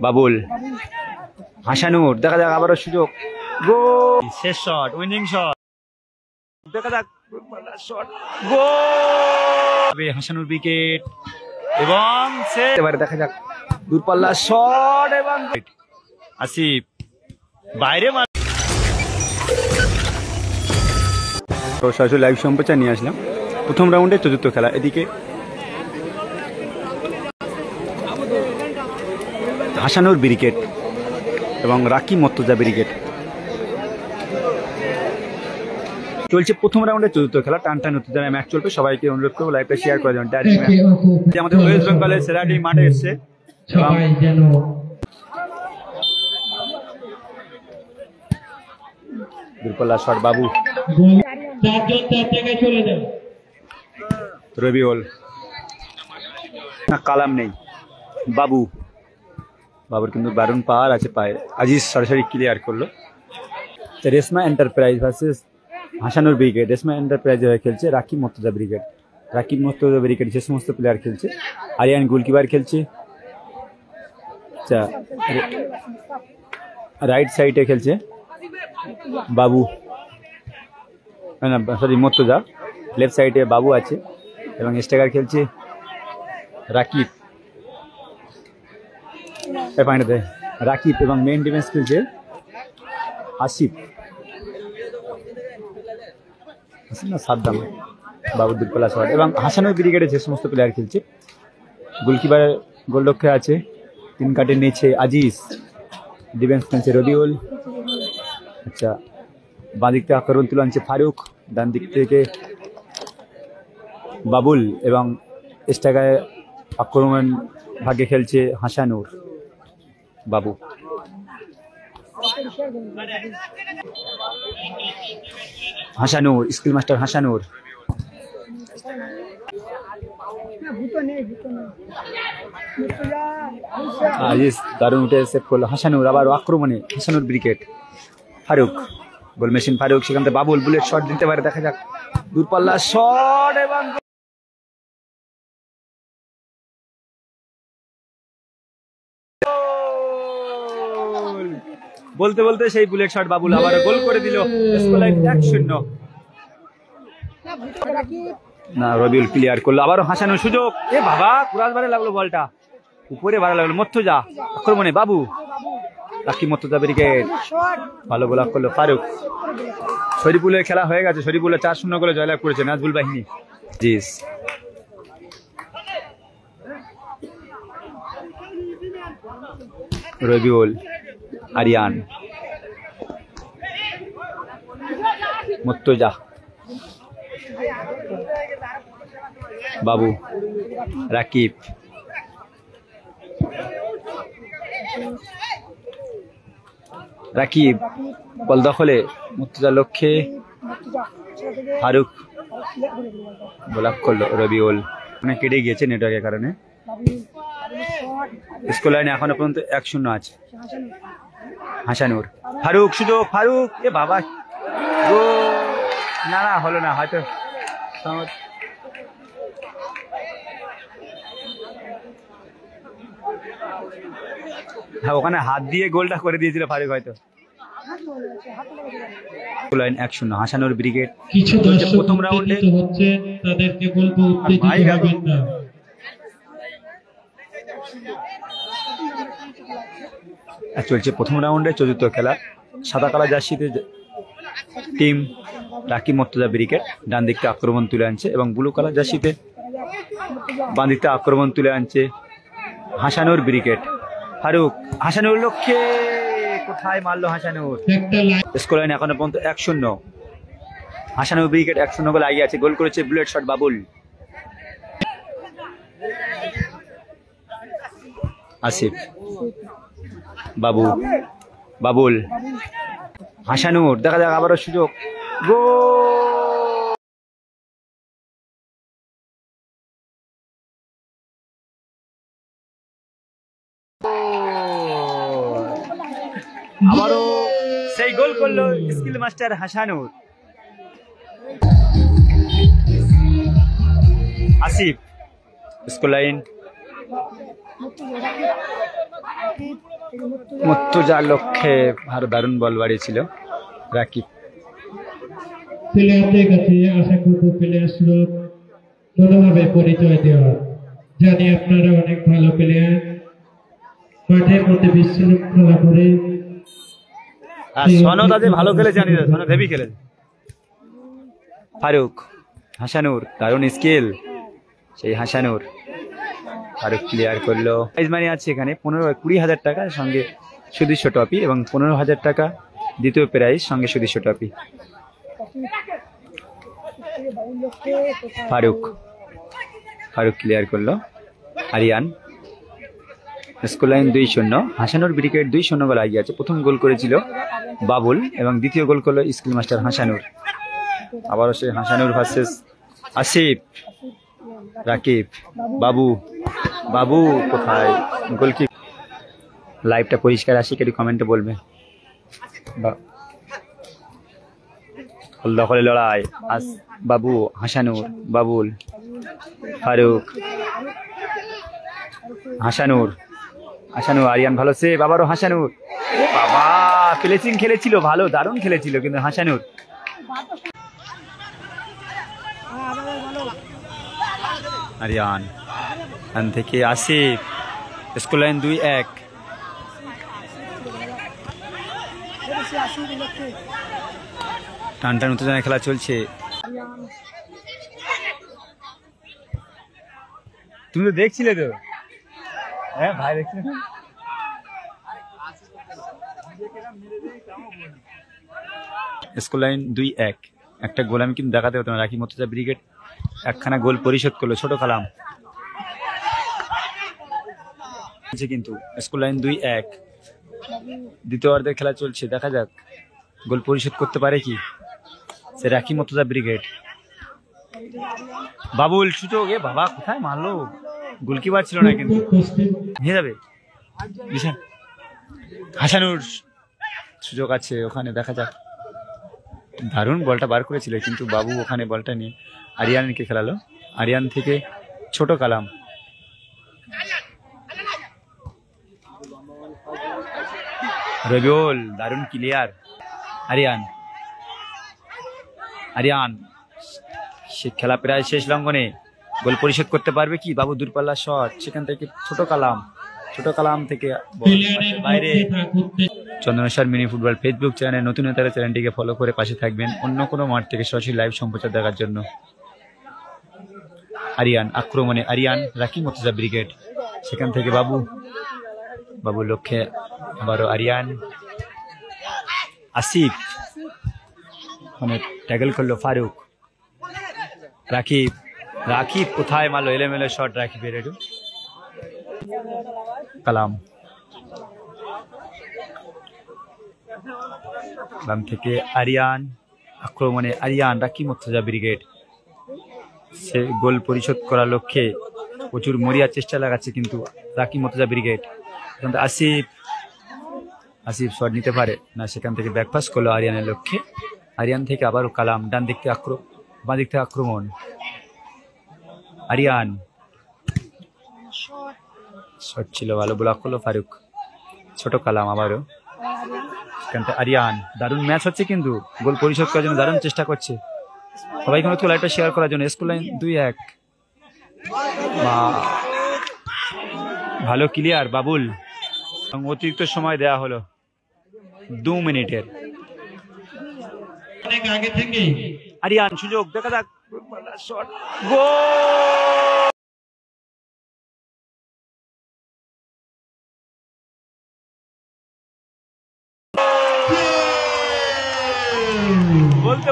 বাবুল, হাসানুর, দেখা যাক আবারও সুযোগ, গোল, শেষ শট, উইনিং শট, দেখা যাক শট, গোল, হাসানুর উইকেট এবং এবারে দেখা যাক দূরপাল্লা শট এবং আসিফ বাইরে। সরাসরি লাইভ সম্প্রচার নিয়ে আসলাম প্রথম রাউন্ডে চতুর্থ খেলা। এদিকে হাসানুর ব্রিগেড এবং রাকিব মর্তুজা ব্রিগেড চলছে প্রথম রাউন্ডে চতুর্থ খেলা। টান টান উত্তেজনায় ম্যাচ চলবে। সবাইকে অনুরোধ করবো লাইভটা শেয়ার করে দেবেন। আমাদের ওয়েস্ট বেঙ্গলের সেরা টিম মাঠে এসছে। দূরপাল্লা শট, বাবু, রবিউল, না কালাম নেই, বাবু, বাবুর কিন্তু দারুণ পাওয়ার আছে পায়ে। আজিজ সরাসরি ক্লিয়ার করলো। Reshma enterprise versus Hasanur brigade. Reshma enterprise খেলছে রাকিব মর্তুজা ব্রিগেড। রাকিব মর্তুজা ব্রিগেড যে সমস্ত প্লেয়ার খেলছে, আরিয়ান গোলকিপার খেলছে, আচ্ছা রাইট সাইডে খেলছে বাবু, না সরি মর্তুজা, লেফট সাইডে বাবু আছে এবং স্ট্রাইকার খেলছে রাকিব, রাকিব এবং মেইন ডিফেন্স খেলছে আসিফ না সাদ্দাম, বাবুর দূরপাল্লা শট এবং হাসানুর ব্রিগেডে যে সমস্ত প্লেয়ার খেলছে। গোলকিপারের গোলরক্ষে আছে 3 কাঠের নিচে আজিজ, ডিফেন্স খেলছে রবিউল, আচ্ছা বাঁ দিক থেকে আক্রমণ তুলে আনছে ফারুক, ডান দিক থেকে বাবুল এবং স্ট্রাইকারে আক্রমণ ভাগে খেলছে হাসানুর, বাবু। হাসানুর, স্কিল মাস্টার হাসানুর, দারুণ উঠে সেভ করলো হাসানুর। আবার আক্রমণে Hasanur brigade, Faruk, goal machine Faruk, সেখান থেকে বাবুল বুলেট শট দিতে পারে, দেখা যাক দূরপাল্লা শট এবং বলতে বলতে সেই বুলেট শট বাবুল আবার গোল করে দিল। Score line 1-0। না রবিউল ক্লিয়ার করলো, আবারও হাসানোর সুযোগ, এ বাবা কুরাস বারে লাগলো, বলটা উপরে ভালো লাগলো। মর্তুজা আক্রমণে, বাবু, রাকিব মর্তুজা ব্রিগেড, ভালো গোল করলো ফারুক। শরীফুলের খেলা হয়ে গেছে, শরীফুলের 4-0 গোলে জয়লাভ করেছে নাজবুল বাহিনী। জিস রবিউল, আরিয়ান, মর্তুজা, বাবু, রাকিব, রাকিব বল দখলে, মর্তুজার লক্ষ্যে ফারুক ব্লক করলো রবিউল, অনেক কেটে গিয়েছে নেটওয়ার্কের কারণে। স্কোর লাইনে এখনো পর্যন্ত 1-0 আছে। হাসানুর, ফারুক, সুযোগ ফারুক, এ বাবা না না হলো না, হয়তো হ্যাঁ ওখানে হাত দিয়ে গোলটা করে দিয়েছিল ফারুক হয়তো। Line 1-0 Hasanur brigade. প্রথম রাউন্ডে চলছে প্রথম রাউন্ডে চতুর্থ খেলা। সাদা কালা জার্সিতে টিম রাকিব মর্তুজা ব্রিগেড ডান দিকটা আক্রমণ তুলে আনছে এবং ব্লু কালার জার্সিতে বাঁ দিকটা আক্রমণ তুলে আনছে হাসানুর ব্রিগেড। ফারুক, হাসানুর লক্ষ্যে, কোথায় মারলো হাসানুর। স্কোর লাইন এখনো পর্যন্ত 1-0। হাসানুর ব্রিগেড 1-0 গোলে এগিয়ে আছে। গোল করেছে বুলেট শট বাবুল। আসিফ, বাবু, বাবুল, হাসানুর, দেখা যাক আবারও সুযোগ, গোল। আবারও সেই গোল করলো skill master Hasanur. Asif, score line মুর্তজার লক্ষ্যে আরো দারুণ বল বাড়িয়েছিল রাকিব। প্লেয়ারদের কাছে আশা করবো প্লেয়াররা ভালোভাবে পরিচয় দেওয়া। জানি আপনারা অনেক ভালো প্লেয়ার, মাঠের মধ্যে বিশৃঙ্খলা করে। আর সনদ আজ ভালো খেলে জানি, সনদ হেভি খেলে। ফারুক, হাসানুর, দারুণ স্কিল সেই হাসানুর। ফারুক ক্লিয়ার করলো। প্রাইজ মানি আছে এখানে 20,000 টাকা, সঙ্গে সুদৃশ্য ট্রফি, এবং 15,000 টাকা দ্বিতীয় প্রাইজ, সঙ্গে সুদৃশ্য ট্রফি। ফারুক ক্লিয়ার করলো। Ariyan. Score line 2-0। Hasanur brigade 2-0 goal এগিয়ে আছে। প্রথম গোল করেছিল বাবুল এবং দ্বিতীয় গোল করলো স্কিল মাস্টার হাসানুর। আবারও সে হাসানুর ভার্সেস আসিফ। রাকিব, বাবু কোথায়? গোলকিপ। লাইভটা পরিষ্কার আসি, কেটে কমেন্টে বলবে। দখলে লড়াই। বাবু, হাসানুর, বাবুল, ফারুক, হাসানুর, আরিয়ান ভালো সেভ। আবারও হাসানুর। বাবা, ফিনিশিং খেলেছিল ভালো, দারুণ খেলেছিল কিন্তু হাসানুর। আরিয়ান থেকে আসিফ। Score line 2-1। টান উত্তেজনায় খেলা চলছে। তুমি তো দেখছিলে তো? হ্যাঁ ভাই, দেখছিলে। Score line 2-1। একটা গোল আমি কিন্তু দেখাতে হতো না। রাকিব মুর্তজা ব্রিগেড একখানা গোল পরিশোধ করলো। ছোট কালাম কিন্তু। Score line 2-1। দ্বিতীয় অর্ধের খেলা চলছে, দেখা যাক গোল পরিশোধ করতে পারে কি সে রাকিব মুর্তজা ব্রিগেড। বাবুল সুযোগ। এ বাবা, কোথায় মারলো? গোলকিপার ছিল না কিন্তু নিয়ে যাবে। হাসানুর সুযোগ আছে ওখানে, দেখা যাক। দারুণ বলটা বার করেছিল কিন্তু বাবু ওখানে বলটা নিয়ে আরিয়ানকে খেলালো। আরিয়ান থেকে ছোট কালাম। রবিউল, দারুণ ক্লিয়ার। আরিয়ান সে খেলা প্রায় শেষ লঙ্ঘনে। গোল পরিশোধ করতে পারবে কি? বাবু দূরপাল্লা শট, সেখান থেকে ছোট কালাম থেকে বাইরে। Chandaneswar mini football Facebook channel নতুন নেতারা চ্যানেলটিকে ফলো করে পাশে থাকবেন অন্য কোনো মাঠ থেকে সরাসরি লাইভ সম্প্রচার দেখার জন্য। আরিয়ান আক্রমণে। রাকিব মুর্তজা ব্রিগেড। সেখান থেকে বাবু লক্ষ্যে। আবারও আরিয়ান। আসিফ মানে ট্যাগল করলো ফারুক। রাকিব কোথায় মারলো? এলোমেলো শট রাকিবের। একটু কালাম থেকে আরিয়ান আক্রমণে। রাকিব মুর্তজা ব্রিগেড সে গোল পরিশোধ করার লক্ষ্যে প্রচুর মরিয়ার চেষ্টা লাগাচ্ছে কিন্তু রাকিব মুর্তজা ব্রিগেড। আসিফ শট নিতে পারে না, সেখান থেকে ব্যাকপাস করলো আরিয়ানের লক্ষ্যে। আরিয়ান থেকে আবারও কালাম। বাঁ দিক থেকে আক্রমণ। আরিয়ান শট ছিল ভালো, ব্লক করলো ফারুক। ছোট কালাম আবারও। আরিয়ান। দারুণ ম্যাচ হচ্ছে কিন্তু গোল পরিশোধ করার জন্য দারুণ চেষ্টা করছে। সবাইকে অনুরোধ লাইভটা শেয়ার করার জন্য। Score line 2-1। ভালো ক্লিয়ার বাবুল। অতিরিক্ত সময় দেয়া হলো 2 মিনিটের। আরিয়ান সুযোগ, দেখা যাক।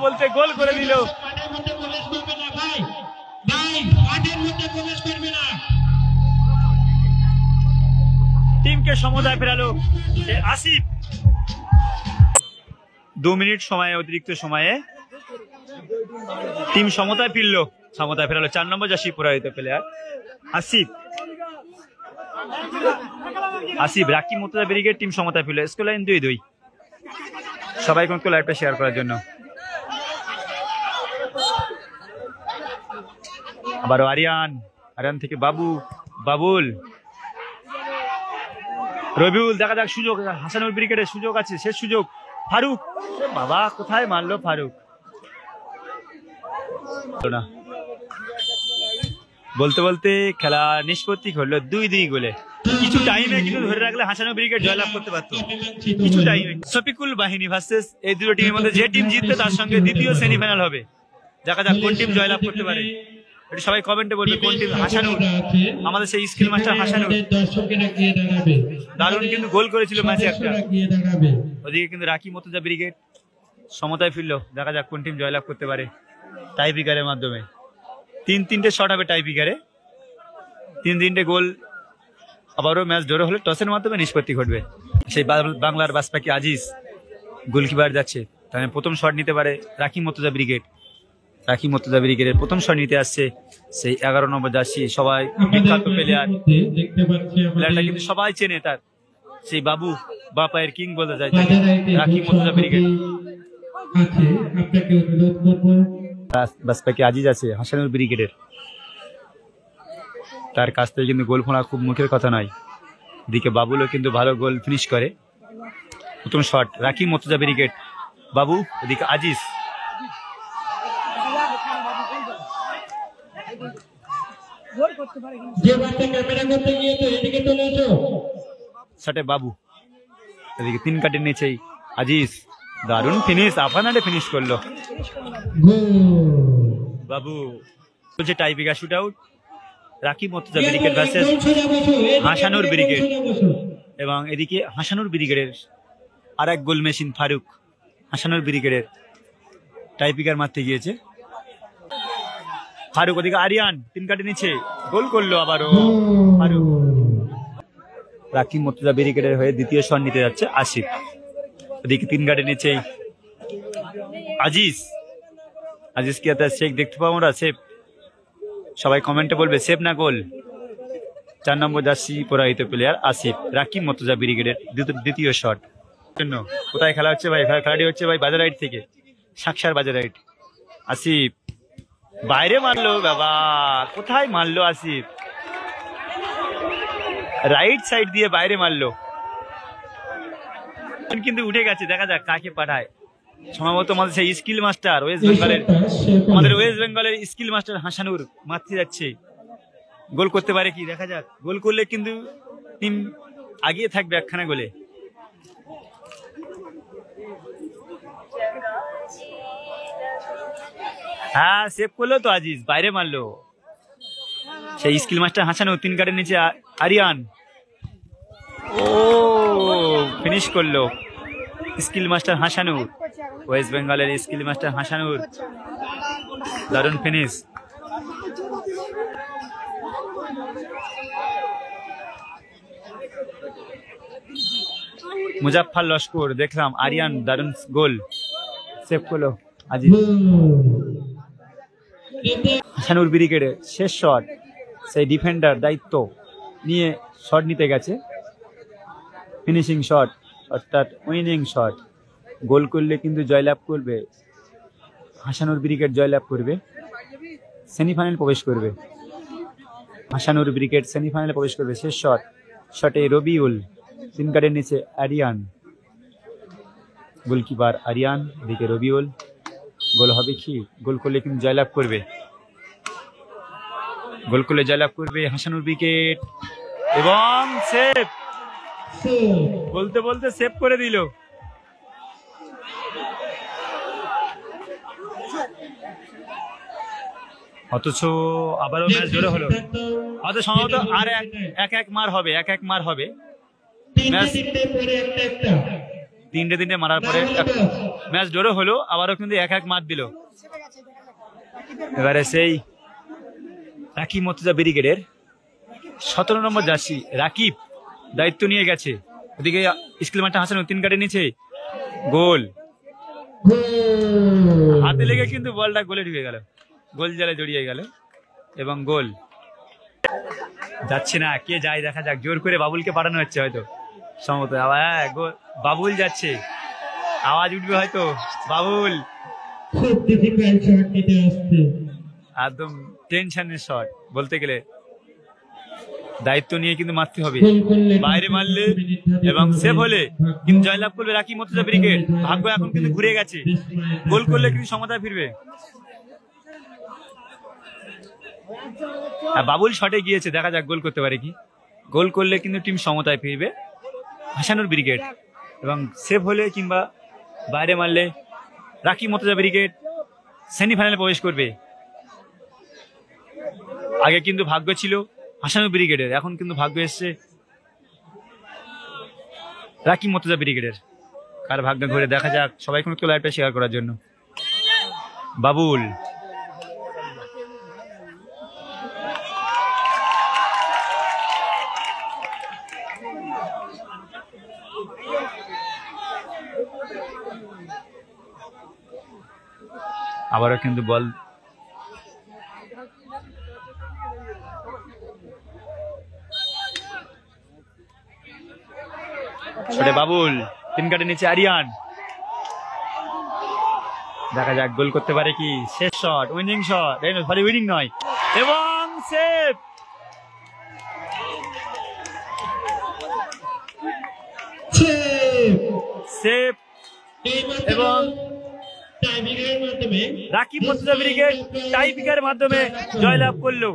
বলতে গোল করে দিল। টিমকে সমতায় ফেরালো আসিফ। 2 মিনিট সময়ে, অতিরিক্ত সময়ে টিম সমতায় ফেরালো। 4 নম্বর জার্সি পরিহিত player Asif. Rakib Murtaza brigade team সমতায় ফেরলো। Score line 2-2। সবাই কোন লাইভটা শেয়ার করার জন্য। আবারও আরিয়ান থেকে বাবুল। রবিউল, দেখা যাক সুযোগ, হাসানুর ব্রিগেডের সুযোগ আছে, শেষ সুযোগ। ফারুক, বাবা কোথায় মারলো ফারুক, না বলতে বলতে খেলা নিষ্পত্তি করলো 2-2 গোলে। কিছু টাইমে কিন্তু ধরে রাখলে হাসানুর ব্রিগেড জয়লাভ করতে পারতো। কিছু টাইমে শফিকুল বাহিনী ভার্সেস এই দুটো টিমের মধ্যে যে টিম জিতবে তার সঙ্গে দ্বিতীয় সেমিফাইনাল হবে। দেখা যাক কোন টিম জয়লাভ করতে পারে। এটা সবাই কমেন্টে বলবে কোন টিম। হাসানুর, আমাদের সেই স্কিল মাস্টার হাসানুর দারুণ কিন্তু গোল করেছিল ম্যাচে একটা। ওদিকে কিন্তু রাকি মর্তুজা ব্রিগেড সমতায় ফিরলো। দেখা যাক কোন টিম জয়লাভ করতে পারে টাইপিকারের মাধ্যমে। 3-3টে শট হবে টাইপিকারে, 3-3টে গোল। আবারও ম্যাচ ড্র হলে টসের মাধ্যমে নিষ্পত্তি ঘটবে। সেই বাংলার বাসপাকি আজিজ গোলকিপার যাচ্ছে, তাহলে প্রথম শট নিতে পারে রাকি মর্তুজা ব্রিগেড। রাকি মর্তুজা ব্রিগেডের প্রথম শট নিতে আসছে সেই 11 নম্বর জার্সি, সবাই বিখ্যাত প্লেয়ার, প্লেয়ারটা কিন্তু সবাই চেনে তার, সেই বাবু বাপায়ের কিং বলতে যায় রাকি মর্তুজা ব্রিগেড। বাসপাকি আজিজ আছে হাসানুর ব্রিগেডের, তার কাছ থেকে কিন্তু গোল ফোনা খুব মুখের কথা নয়। এদিকে বাবুলও কিন্তু ভালো গোল ফিনিশ করে। প্রথম শট রাকি মর্তুজা ব্রিগেড, বাবু, এদিকে আজিজ। শটে বাবু, এদিকে 3 কাটের নিচেই আজিজ, দারুণ ফিনিশ, আফানাডে ফিনিশ করলো বাবু। বলছে typical shootout Raki Mortaza brigade versus Hasanur brigade. এবং এদিকে হাসানুর ব্রিগেডের আর এক গোল মেশিন ফারুক, হাসানুর ব্রিগেডের টাইপিকার মারতে গিয়েছে ফারুক। ওদিকে আরিয়ান 3 কাটে নিচে গোল করলো আবারও ফারুক। রাকি মর্তুজা ব্রিগেডের হয়ে দ্বিতীয় শট নিতে যাচ্ছে আসিফ। ওদিকে 3 কাটে নিচে আজিজ, আজিজ কি আর শেখ দেখতে পাবো আমরা? সেফ, সবাই কমেন্টে বলবে সেফ না গোল। 4 নম্বর জার্সি পরাহিত প্লেয়ার আসিফ, রাকি মর্তুজা ব্রিগেডের দ্বিতীয় শট। কোথায় খেলা হচ্ছে ভাই? খেলাটি হচ্ছে ভাই বাজারাইট থেকে, সাকসার বাজারাইট। আসিফ বাইরে মারলো, বাবা কোথায় মারলো আসিফ, রাইট সাইড দিয়ে বাইরে মারলো, কিন্তু উঠে গেছে। দেখা যাক কাকে পাঠায়। সম্ভবত আমাদের সেই স্কিল মাস্টার ওয়েস্ট বেঙ্গলের, আমাদের ওয়েস্ট বেঙ্গলের স্কিল মাস্টার হাসানুর মারতে যাচ্ছে। গোল করতে পারে কি? দেখা যাক। গোল করলে কিন্তু টিম আগিয়ে থাকবে একখানা গোলে। হ্যাঁ, সেভ করলো তো আজিজ, বাইরে মারলো সেই স্কিল মাস্টার হাসানুর। 3 কাটের নিচে আরিয়ান, ও ফিনিশ করলো স্কিল মাস্টার হাসানুর, ওয়েস্ট বেঙ্গলের স্কিল মাস্টার হাসানুর, দারুণ ফিনিশ। মুজাফফর লস্কর, দেখলাম আরিয়ান দারুণ গোল সেভ করলো আজিজ। হাসানুর ব্রিগেডের শেষ শট, সেই ডিফেন্ডার দায়িত্ব নিয়ে শট নিতে গেছে, ফিনিশিং শট অর্থাৎ উইনিং শট। গোল করলে কিন্তু জয়লাভ করবে হাসানুর ব্রিগেড, জয়লাভ করবে, সেমিফাইনাল প্রবেশ করবে হাসানুর ব্রিগেড, সেমিফাইনালে প্রবেশ করবে। শেষ শট, শটে রবিউল, 3 কাটের নিচে আরিয়ান, গোলকিপার আরিয়ান, দিকে রবিউল। গোল হবে কি? গোল করলে কিন্তু জয়লাভ করবে, গোল করলে জয়লাভ করবে হাসানুর ব্রিগেড। এবং সেভ, বলতে বলতে সেভ করে দিল। অথচ আবারও ম্যাচ জোরে হলো। হয়তো সম্ভবত আর এক মার হবে, এক মার হবে। ম্যাচ 3টে মারার পরে ম্যাচ জোরে হলো, আবারও কিন্তু এক মার দিল। এবারে সেই রাকি মর্তুজা ব্রিগেডের 17 নম্বর জার্সি রাকিব দায়িত্ব নিয়ে গেছে। ওদিকে স্কিল মাস্টার হাসানুর 3 কাটের নিচে গোল, হাতে লেগে কিন্তু বলটা গোলে ঢুকে গেল, গোল জালে জড়িয়ে গেল এবং গোল। যাচ্ছে না, কে যায় দেখা যাক। জোর করে বাবুলকে পাঠানো হচ্ছে হয়তো, সম্ভবত। বাবুল যাচ্ছে, আওয়াজ উঠবে হয়তো, বাবুল একদম টেনশনের শট বলতে গেলে। দায়িত্ব নিয়ে কিন্তু মারতে হবে। গোল করলে বাইরে মারলে এবং সেভ হলে কিন্তু জয়লাভ করবে রাকি মর্তুজা ব্রিগেড। ভাগ্য এখন কিন্তু ঘুরে গেছে, গোল করলে কিন্তু সমতায় ফিরবে। বাবুল শটে গিয়েছে, দেখা যাক গোল করতে পারে কি। গোল করলে কিন্তু টিম সমতায় ফিরবে হাসানুর ব্রিগেড, এবং সেভ হলে কিংবা বাইরে মারলে রাকি মর্তুজা ব্রিগেড সেমিফাইনালে প্রবেশ করবে। আগে কিন্তু ভাগ্য ছিল হাসানুর ব্রিগেডের, এখন কিন্তু ভাগ্য এসছে রাকি মর্তুজা ব্রিগেডের। কার ভাগ্য ঘুরে দেখা যাক। সবাই কোনো লাইভটা শেয়ার করার জন্য। বাবুল আবারও কিন্তু বল ছোটে বাবুল, তিন কাটে নিচে আরিয়ান, দেখা যাক গোল করতে পারে কি। শেষ shot, winning shot, sorry winning নয়, এবং সেভ। সেভ এবং রাকি মর্তুজা ব্রিগেড টাই ব্রেকারের মাধ্যমে জয়লাভ করলো।